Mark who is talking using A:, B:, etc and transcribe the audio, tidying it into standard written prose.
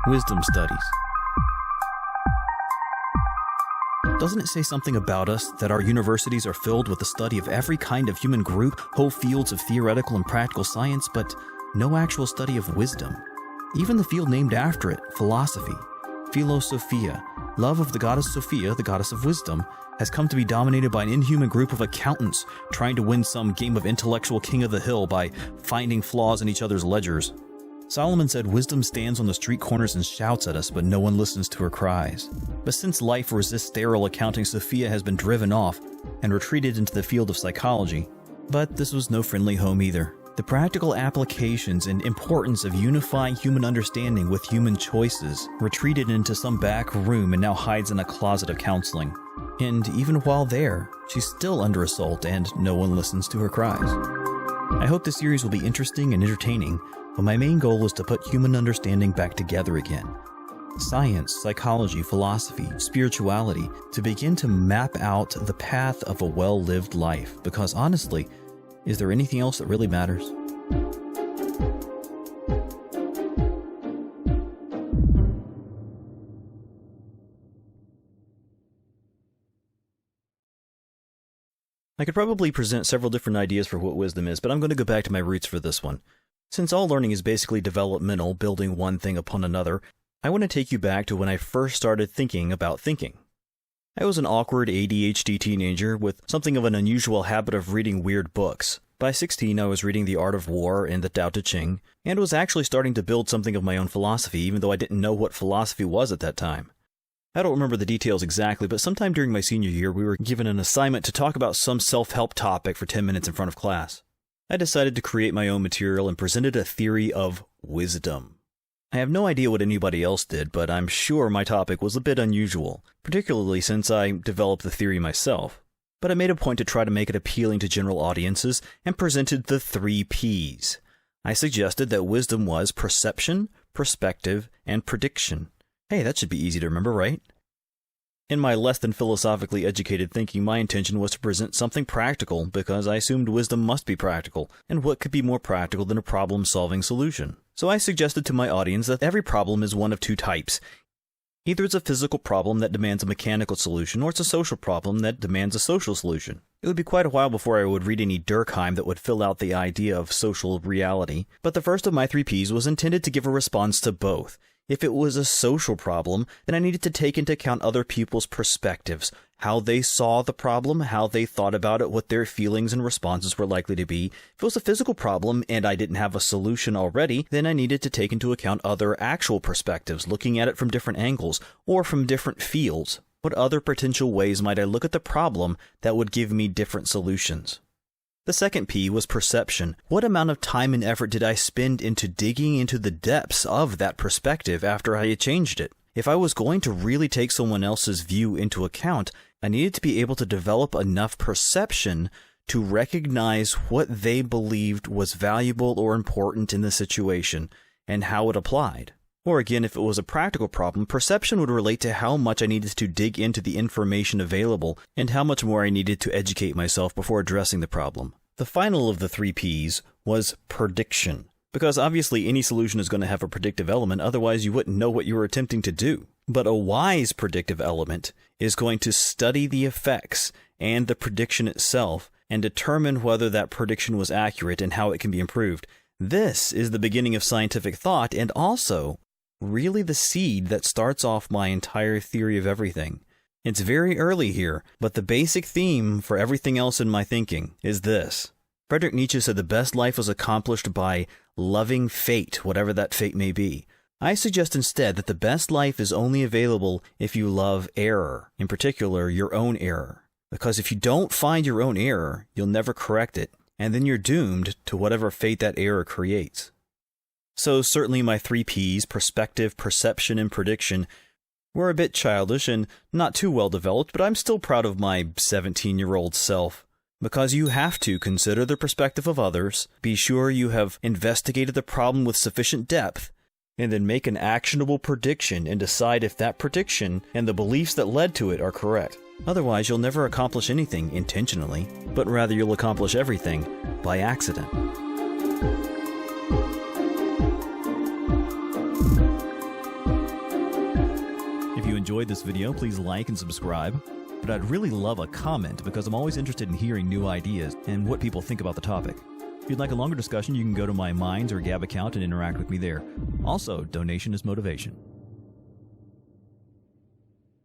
A: Wisdom studies. Doesn't it say something about us that our universities are filled with the study of every kind of human group, whole fields of theoretical and practical science, but no actual study of wisdom? Even the field named after it, philosophy, philosophia, love of the goddess Sophia, the goddess of wisdom, has come to be dominated by an inhuman group of accountants trying to win some game of intellectual king of the hill by finding flaws in each other's ledgers. Solomon said wisdom stands on the street corners and shouts at us, but no one listens to her cries. But since life resists sterile accounting, Sophia has been driven off and retreated into the field of psychology. But this was no friendly home either. The practical applications and importance of unifying human understanding with human choices retreated into some back room and now hides in a closet of counseling. And even while there, she's still under assault and no one listens to her cries. I hope this series will be interesting and entertaining, but my main goal is to put human understanding back together again. Science, psychology, philosophy, spirituality, to begin to map out the path of a well-lived life, because honestly, is there anything else that really matters? I could probably present several different ideas for what wisdom is, but I'm going to go back to my roots for this one. Since all learning is basically developmental, building one thing upon another, I want to take you back to when I first started thinking about thinking. I was an awkward ADHD teenager with something of an unusual habit of reading weird books. By 16, I was reading The Art of War and the Tao Te Ching, and was actually starting to build something of my own philosophy, even though I didn't know what philosophy was at that time. I don't remember the details exactly, but sometime during my senior year, we were given an assignment to talk about some self-help topic for 10 minutes in front of class. I decided to create my own material and presented a theory of wisdom. I have no idea what anybody else did, but I'm sure my topic was a bit unusual, particularly since I developed the theory myself. But I made a point to try to make it appealing to general audiences and presented the 3 Ps. I suggested that wisdom was perception, perspective, and prediction. Hey, that should be easy to remember, right? In my less than philosophically educated thinking, my intention was to present something practical because I assumed wisdom must be practical, and what could be more practical than a problem-solving solution? So I suggested to my audience that every problem is one of 2 types. Either it's a physical problem that demands a mechanical solution, or it's a social problem that demands a social solution. It would be quite a while before I would read any Durkheim that would fill out the idea of social reality, but the first of my 3 Ps was intended to give a response to both. If it was a social problem, then I needed to take into account other people's perspectives, how they saw the problem, how they thought about it, what their feelings and responses were likely to be. If it was a physical problem and I didn't have a solution already, then I needed to take into account other actual perspectives, looking at it from different angles or from different fields. What other potential ways might I look at the problem that would give me different solutions? The second P was perception. What amount of time and effort did I spend into digging into the depths of that perspective after I had changed it? If I was going to really take someone else's view into account, I needed to be able to develop enough perception to recognize what they believed was valuable or important in the situation and how it applied. Or again, if it was a practical problem, perception would relate to how much I needed to dig into the information available and how much more I needed to educate myself before addressing the problem. The final of the 3 Ps was prediction, because obviously any solution is going to have a predictive element, otherwise you wouldn't know what you were attempting to do. But a wise predictive element is going to study the effects and the prediction itself and determine whether that prediction was accurate and how it can be improved. This is the beginning of scientific thought and also really the seed that starts off my entire theory of everything. It's very early here, but the basic theme for everything else in my thinking is this. Friedrich Nietzsche said the best life was accomplished by loving fate, whatever that fate may be. I suggest instead that the best life is only available if you love error, in particular your own error. Because if you don't find your own error, you'll never correct it, and then you're doomed to whatever fate that error creates. So certainly my 3 Ps, perspective, perception, and prediction, were a bit childish and not too well developed, but I'm still proud of my 17-year-old self. Because you have to consider the perspective of others, be sure you have investigated the problem with sufficient depth, and then make an actionable prediction and decide if that prediction and the beliefs that led to it are correct. Otherwise, you'll never accomplish anything intentionally, but rather you'll accomplish everything by accident. enjoyed this video, please like and subscribe. But I'd really love a comment because I'm always interested in hearing new ideas and what people think about the topic. If you'd like a longer discussion, you can go to my Minds or Gab account and interact with me there. Also, donation is motivation.